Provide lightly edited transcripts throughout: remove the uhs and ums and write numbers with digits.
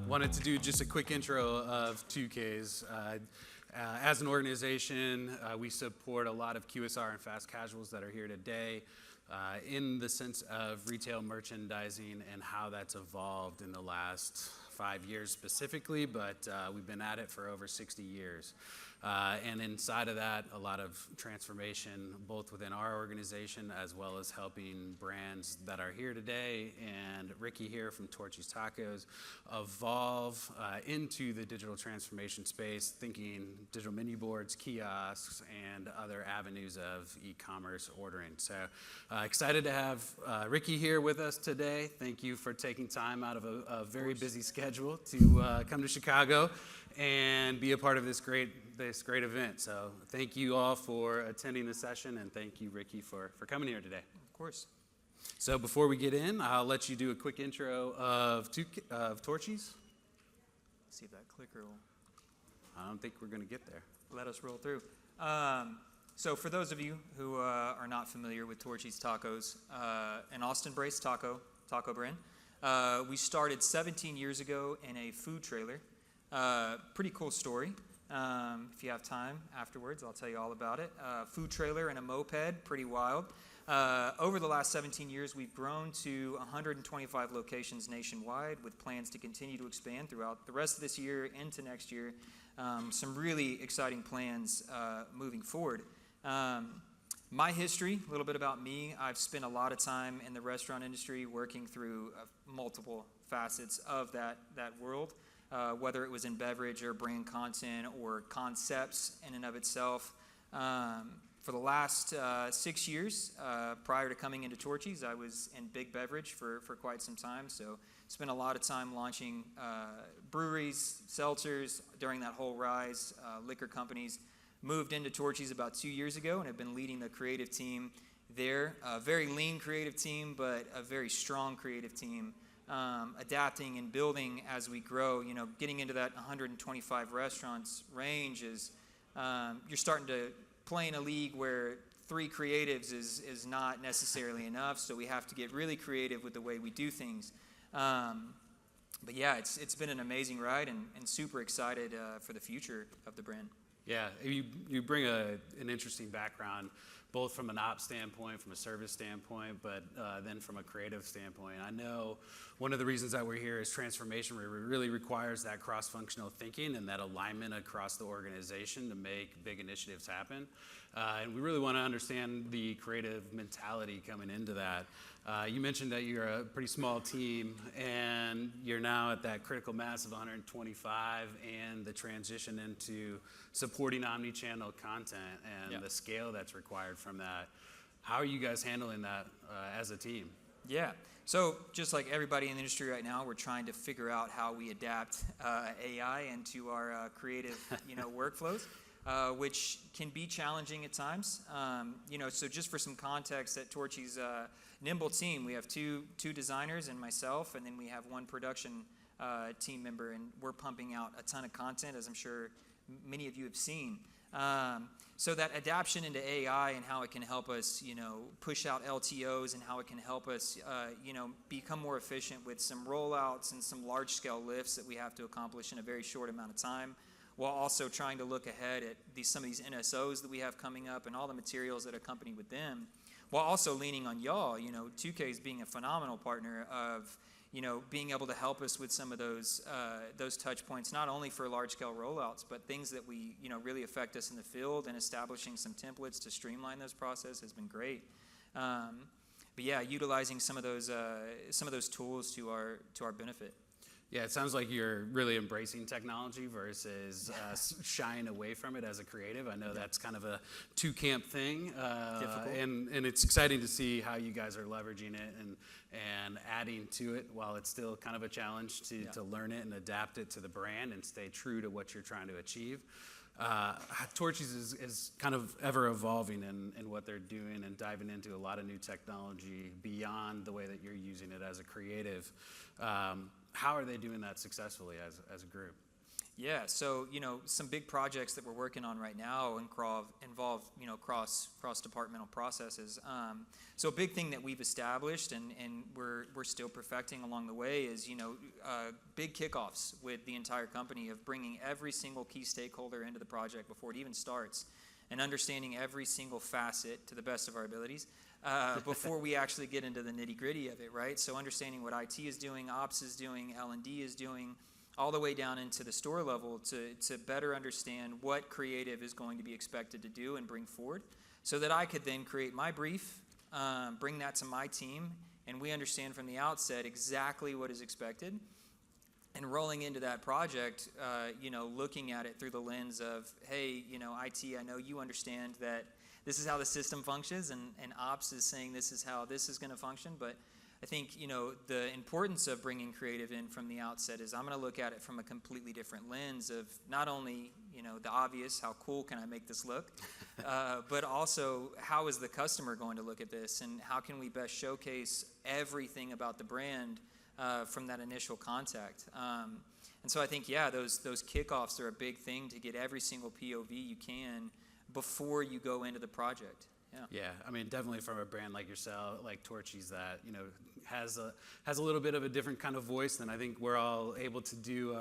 Wanted to do just a quick intro of Tukaiz. As an organization, we support a lot of QSR and fast casuals that are here today in the sense of retail merchandising and how that's evolved in the last 5 years specifically, but we've been at it for over 60 years. And inside of that, a lot of transformation, both within our organization as well as helping brands that are here today, and Ricky here from Torchy's Tacos, evolve into the digital transformation space, thinking digital menu boards, kiosks, and other avenues of e-commerce ordering. So excited to have Ricky here with us today. Thank you for taking time out of a very busy schedule to come to Chicago and be a part of this great event. So thank you all for attending the session, and thank you, Ricky, for coming here today. Of course. So before we get in, I'll let you do a quick intro of Torchy's. See if that clicker will I don't think we're going to get there. let us roll through. So for those of you who are not familiar with Torchy's Tacos, an Austin-based taco brand, we started 17 years ago in a food trailer. Pretty cool story. If you have time afterwards, I'll tell you all about it. Food trailer and a moped, pretty wild. Over the last 17 years, we've grown to 125 locations nationwide with plans to continue to expand throughout the rest of this year into next year. Some really exciting plans moving forward. My history, a little bit about me. I've spent a lot of time in the restaurant industry working through multiple facets of that world. Whether it was in beverage or brand content or concepts in and of itself. For the last 6 years, prior to coming into Torchy's, I was in big beverage for quite some time. So spent a lot of time launching breweries, seltzers during that whole rise, liquor companies. Moved into Torchy's about 2 years ago and have been leading the creative team there. A very lean creative team, but a very strong creative team. Adapting and building as we grow, getting into that 125 restaurants range is, you're starting to play in a league where 3 creatives is not necessarily enough, so we have to get really creative with the way we do things. But yeah, it's been an amazing ride and super excited for the future of the brand. Yeah, you bring an interesting background, both from an ops standpoint, from a service standpoint, but then from a creative standpoint. I know one of the reasons that we're here is transformation really requires that cross-functional thinking and that alignment across the organization to make big initiatives happen. And we really want to understand the creative mentality coming into that. You mentioned that you're a pretty small team, and you're now at that critical mass of 125, and the transition into supporting omni-channel content and the scale that's required from that. How are you guys handling that as a team? Yeah. So just like everybody in the industry right now, we're trying to figure out how we adapt AI into our creative, workflows, which can be challenging at times. So just for some context, at Torchy's nimble team, we have two designers and myself, and then we have one production team member, and we're pumping out a ton of content, as I'm sure many of you have seen. So that adaptation into AI and how it can help us, push out LTOs, and how it can help us, become more efficient with some rollouts and some large-scale lifts that we have to accomplish in a very short amount of time, while also trying to look ahead at some of these NSOs that we have coming up and all the materials that accompany with them, while also leaning on y'all, Tukaiz being a phenomenal partner of, being able to help us with some of those touch points, not only for large-scale rollouts, but things that we, really affect us in the field, and establishing some templates to streamline those processes has been great. But yeah, utilizing some of those tools to our benefit. Yeah, it sounds like you're really embracing technology versus shying away from it as a creative. I know that's kind of a two-camp thing, and it's exciting to see how you guys are leveraging it and adding to it, while it's still kind of a challenge to learn it and adapt it to the brand and stay true to what you're trying to achieve. Torchy's is kind of ever evolving in what they're doing and diving into a lot of new technology beyond the way that you're using it as a creative. How are they doing that successfully as a group? Yeah, so some big projects that we're working on right now involve cross departmental processes. So a big thing that we've established and we're still perfecting along the way is big kickoffs with the entire company of bringing every single key stakeholder into the project before it even starts, and understanding every single facet to the best of our abilities before we actually get into the nitty gritty of it, right? So understanding what IT is doing, Ops is doing, L&D is doing, all the way down into the store level to better understand what creative is going to be expected to do and bring forward, so that I could then create my brief, bring that to my team, and we understand from the outset exactly what is expected. And rolling into that project, looking at it through the lens of, hey, IT, I know you understand that this is how the system functions, and Ops is saying this is how this is going to function, but I think, the importance of bringing creative in from the outset is I'm going to look at it from a completely different lens of not only, the obvious, how cool can I make this look, but also how is the customer going to look at this, and how can we best showcase everything about the brand from that initial contact. And so I think, those kickoffs are a big thing to get every single POV you can before you go into the project. Yeah, I mean, definitely from a brand like yourself, like Torchy's, that has a little bit of a different kind of voice than I think we're all able to do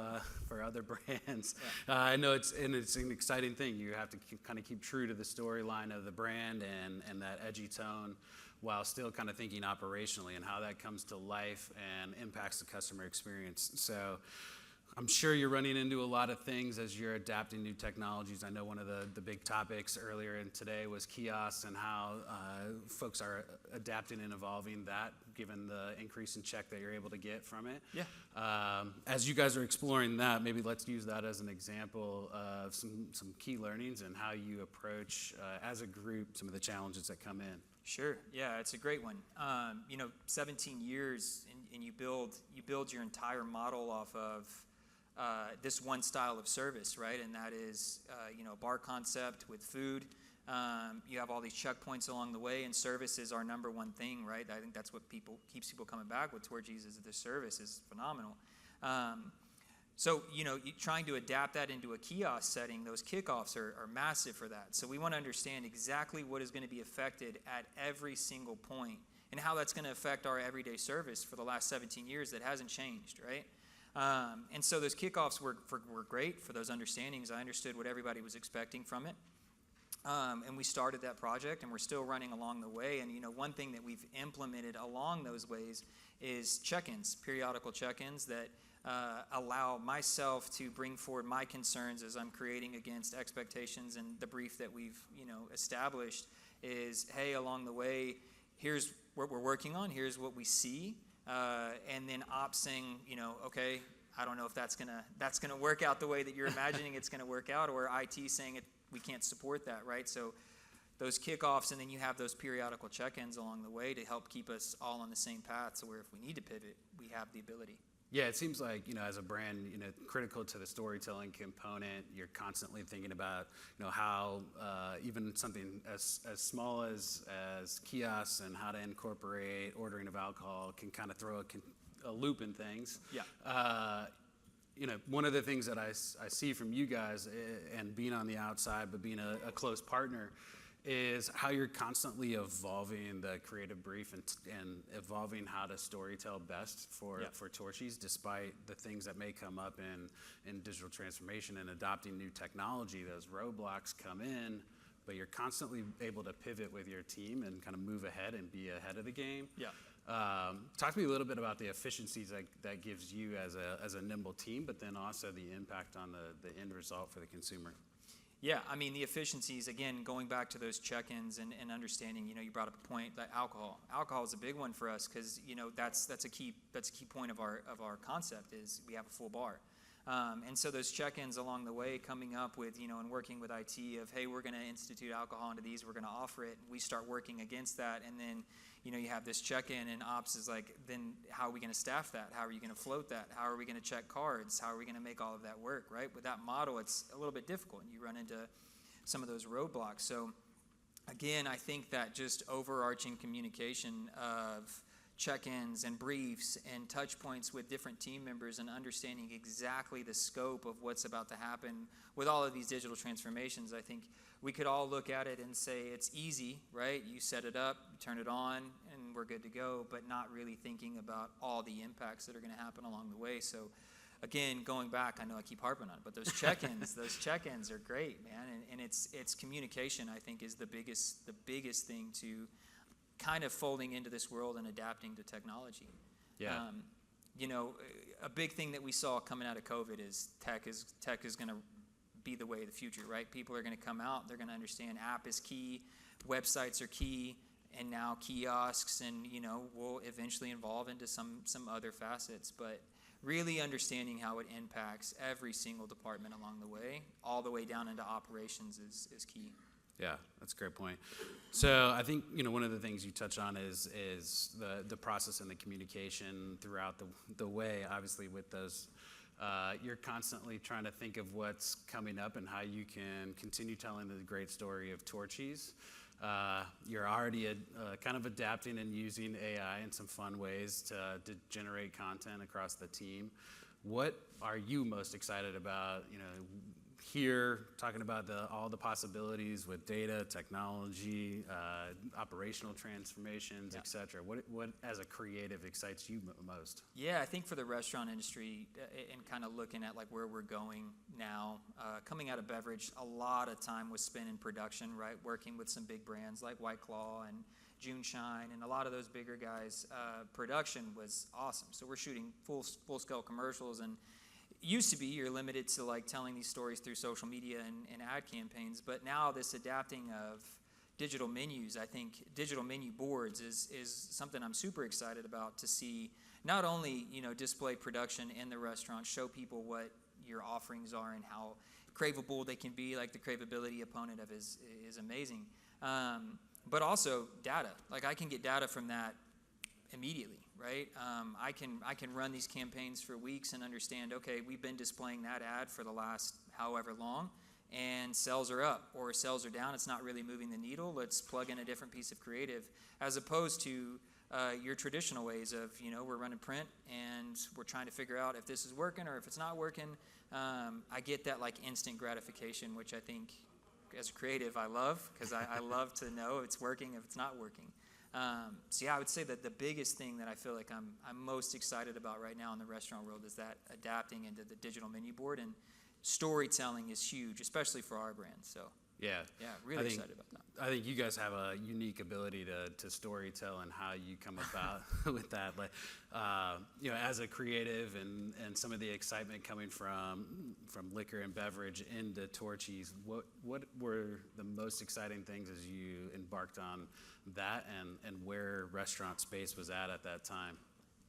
for other brands. Yeah. I know it's an exciting thing. You have to kind of keep true to the storyline of the brand and that edgy tone, while still kind of thinking operationally and how that comes to life and impacts the customer experience. So I'm sure you're running into a lot of things as you're adapting new technologies. I know one of the big topics earlier in today was kiosks and how folks are adapting and evolving that, given the increase in check that you're able to get from it. Yeah. As you guys are exploring that, maybe let's use that as an example of some key learnings and how you approach, as a group, some of the challenges that come in. Sure. Yeah, it's a great one. 17 years and you build your entire model off of this one style of service, right? And that is, bar concept with food. You have all these checkpoints along the way, and service is our number one thing, right? I think that's what keeps people coming back with Torchy's, is the service is phenomenal. So, trying to adapt that into a kiosk setting, those kickoffs are massive for that. So we want to understand exactly what is going to be affected at every single point, and how that's going to affect our everyday service for the last 17 years that hasn't changed, right? And so those kickoffs were great for those understandings. I understood what everybody was expecting from it. And we started that project, and we're still running along the way. And, one thing that we've implemented along those ways is check-ins, periodical check-ins that allow myself to bring forward my concerns as I'm creating against expectations. And the brief that we've, established is, hey, along the way, here's what we're working on, here's what we see. And then Ops saying, okay, I don't know if that's gonna work out the way that you're imagining it's gonna work out, or IT saying we can't support that, right? So those kickoffs, and then you have those periodical check-ins along the way to help keep us all on the same path, so where if we need to pivot, we have the ability. Yeah, it seems like, as a brand, critical to the storytelling component, you're constantly thinking about, how even something as small as kiosks and how to incorporate ordering of alcohol can kind of throw a loop in things. Yeah. One of the things that I see from you guys, and being on the outside, but being a close partner, is how you're constantly evolving the creative brief and evolving how to storytell best for Torchy's, despite the things that may come up in digital transformation and adopting new technology. Those roadblocks come in, but you're constantly able to pivot with your team and kind of move ahead and be ahead of the game. Yeah. Talk to me a little bit about the efficiencies that gives you as a nimble team, but then also the impact on the end result for the consumer. Yeah, I mean, the efficiencies, again, going back to those check-ins and understanding, you brought up a point that alcohol is a big one for us, because, that's a key point of our concept is we have a full bar. And so those check-ins along the way, coming up with, and working with IT of, hey, we're going to institute alcohol into these, we're going to offer it, and we start working against that, and then, you have this check-in, and Ops is like, then how are we going to staff that? How are you going to float that? How are we going to check cards? How are we going to make all of that work, right? With that model, it's a little bit difficult, and you run into some of those roadblocks. So, again, I think that just overarching communication of check-ins and briefs and touch points with different team members and understanding exactly the scope of what's about to happen with all of these digital transformations. I think we could all look at it and say it's easy, right? You set it up, you turn it on, and we're good to go, but not really thinking about all the impacts that are going to happen along the way. So again, going back, I know I keep harping on it, but those check-ins, are great, man. And it's communication, I think, is the biggest thing to kind of folding into this world and adapting to technology. Yeah. You know, a big thing that we saw coming out of COVID is tech is going to be the way of the future, right? People are going to come out, they're going to understand app is key, websites are key, and now kiosks, and you know, will eventually evolve into some other facets, but really understanding how it impacts every single department along the way, all the way down into operations is key. Yeah, that's a great point. So I think, you know, one of the things you touch on is the process and the communication throughout the way. Obviously, with those, you're constantly trying to think of what's coming up and how you can continue telling the great story of Torchy's. You're already kind of adapting and using AI in some fun ways to generate content across the team. What are you most excited about, you know, here, talking about all the possibilities with data, technology, operational transformations, et cetera? What, as a creative, excites you most? Yeah, I think for the restaurant industry and kind of looking at like where we're going now, coming out of beverage, a lot of time was spent in production, right? Working with some big brands like White Claw and June Shine and a lot of those bigger guys. Production was awesome. So we're shooting full-scale commercials, and used to be you're limited to like telling these stories through social media and ad campaigns, but now this adapting of digital menus, I think digital menu boards is something I'm super excited about, to see not only, you know, display production in the restaurant, show people what your offerings are and how craveable they can be, like the craveability opponent of is amazing, but also data. Like I can get data from that immediately, right? I can run these campaigns for weeks and understand, okay, we've been displaying that ad for the last however long, and sales are up or sales are down. It's not really moving the needle. Let's plug in a different piece of creative, as opposed to your traditional ways of, you know, we're running print and we're trying to figure out if this is working or if it's not working. I get that like instant gratification, which I think as a creative I love, because I love to know if it's working, if it's not working. So yeah, I would say that the biggest thing that I feel like I'm most excited about right now in the restaurant world is that adapting into the digital menu board, and storytelling is huge, especially for our brand. So yeah, really excited about that. I think you guys have a unique ability to storytell and how you come about with that. Like, you know, as a creative and some of the excitement coming from liquor and beverage into Torchy's, what were the most exciting things as you embarked on that, and where restaurant space was at that time?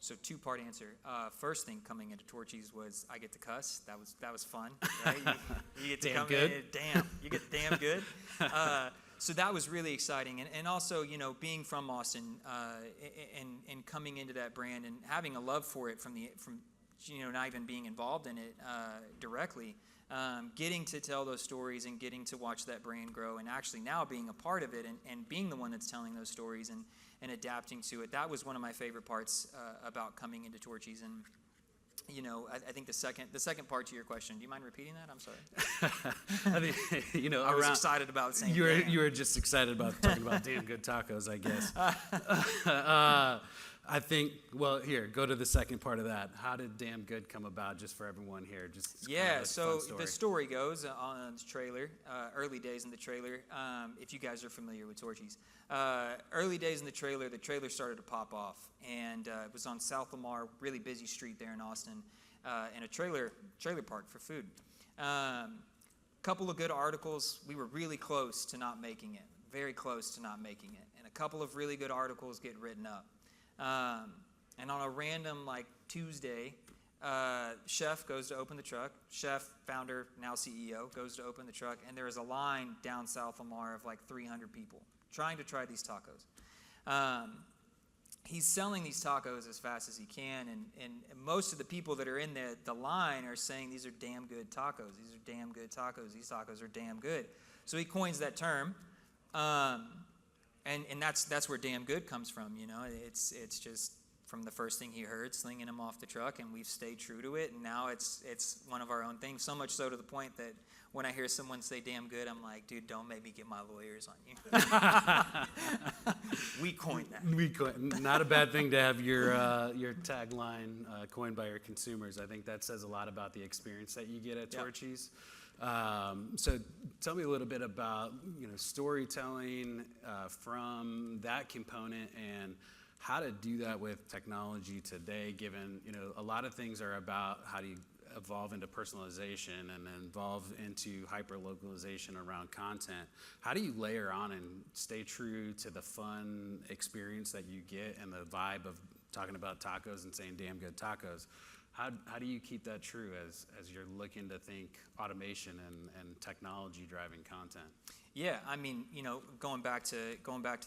So two-part answer. First thing coming into Torchy's was I get to cuss. That was fun, right? You get to damn come good. in, you get damn good. So that was really exciting, and also, you know, being from Austin and coming into that brand and having a love for it from you know, not even being involved in it directly. Getting to tell those stories and getting to watch that brand grow, and actually now being a part of it and being the one that's telling those stories and adapting to it. That was one of my favorite parts about coming into Torchy's. And you know, I think the second part to your question, do you mind repeating that? I'm sorry. I think, you know, I was excited about saying you were just excited about talking about damn good tacos, I guess. I think, well, here, go to the second part of that. How did Damn Good come about, just for everyone here? Just yeah, so the story goes on the trailer, early days in the trailer, if you guys are familiar with Torchy's. Early days in the trailer started to pop off, and it was on South Lamar, really busy street there in Austin, in a trailer park for food. Couple of good articles. We were really close to not making it, very close to not making it, and a couple of really good articles get written up. And on a random like Tuesday, chef goes to open the truck. Chef, founder, now CEO, goes to open the truck, and there is a line down South Lamar of like 300 people trying to try these tacos. He's selling these tacos as fast as he can, and most of the people that are in the line are saying these are damn good tacos. These are damn good tacos. These tacos are damn good. So he coins that term. And that's where damn good comes from, you know. It's just from the first thing he heard, slinging him off the truck, and we've stayed true to it. And now it's one of our own things. So much so to the point that when I hear someone say damn good, I'm like, dude, don't make me get my lawyers on you. We coined that. Not a bad thing to have your tagline coined by your consumers. I think that says a lot about the experience that you get at Torchy's. So tell me a little bit about storytelling from that component and how to do that with technology today, given a lot of things are about how do you evolve into personalization and then evolve into hyper-localization around content. How do you layer on and stay true to the fun experience that you get and the vibe of talking about tacos and saying damn good tacos? How do you keep that true as you're looking to think automation and technology driving content? Yeah, I mean, going back to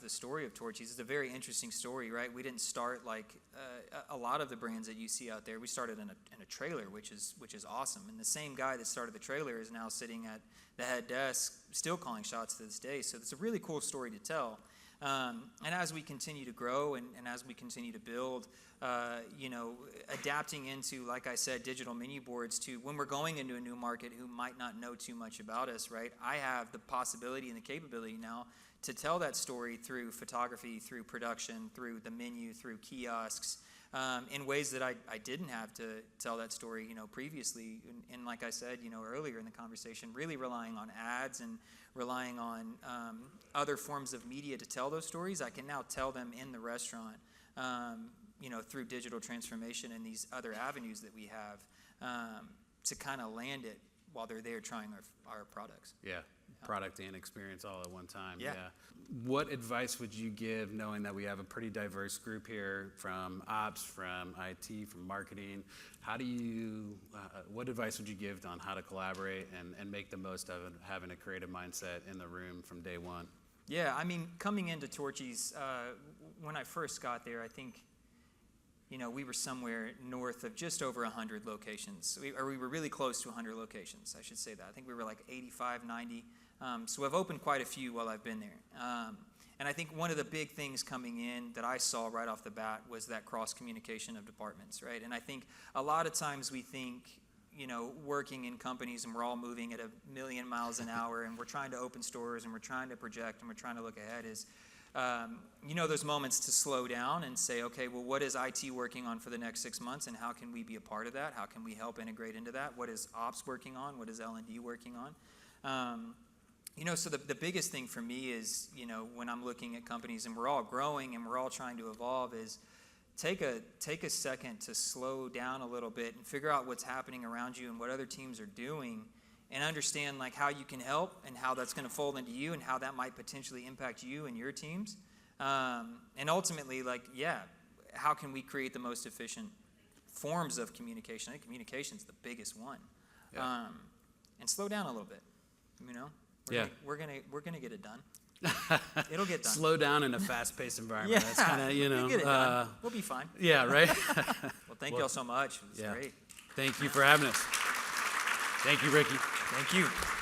the story of Torchy's, it's a very interesting story, right? We didn't start like a lot of the brands that you see out there. We started in a trailer, which is awesome. And the same guy that started the trailer is now sitting at the head desk, still calling shots to this day. So it's a really cool story to tell. And as we continue to grow and as we continue to build, adapting into, like I said, digital menu boards to when we're going into a new market who might not know too much about us, right? I have the possibility and the capability now to tell that story through photography, through production, through the menu, through kiosks, in ways that I didn't have to tell that story, previously. And like I said, earlier in the conversation, really relying on ads and relying on other forms of media to tell those stories. I can now tell them in the restaurant, through digital transformation and these other avenues that we have to kind of land it while they're there trying our products. Yeah, product and experience all at one time. Yeah. What advice would you give, knowing that we have a pretty diverse group here from ops, from IT, from marketing? How do you, what advice would you give on how to collaborate and make the most of it, having a creative mindset in the room from day one? Yeah, I mean, coming into Torchy's, when I first got there, I think, we were somewhere north of just over 100 locations. We were really close to 100 locations, I should say that. I think we were like 85, 90. So I've opened quite a few while I've been there. And I think one of the big things coming in that I saw right off the bat was that cross-communication of departments, right? And I think a lot of times we think, working in companies and we're all moving at 1,000,000 miles an hour and we're trying to open stores and we're trying to project and we're trying to look ahead is, those moments to slow down and say, okay, well, what is IT working on for the next 6 months and how can we be a part of that? How can we help integrate into that? What is ops working on? What is L&D working on? So the biggest thing for me is, when I'm looking at companies and we're all growing and we're all trying to evolve is take a second to slow down a little bit and figure out what's happening around you and what other teams are doing and understand like how you can help and how that's going to fold into you and how that might potentially impact you and your teams. And ultimately, how can we create the most efficient forms of communication? I think communication is the biggest one. Yeah. And slow down a little bit, We're gonna get it done. It'll get done. Slow down in a fast-paced environment. Yeah. That's kind of, We'll get it done. We'll be fine. Yeah, right? Well, thank you all so much. It was great. Thank you for having us. Thank you, Ricky. Thank you.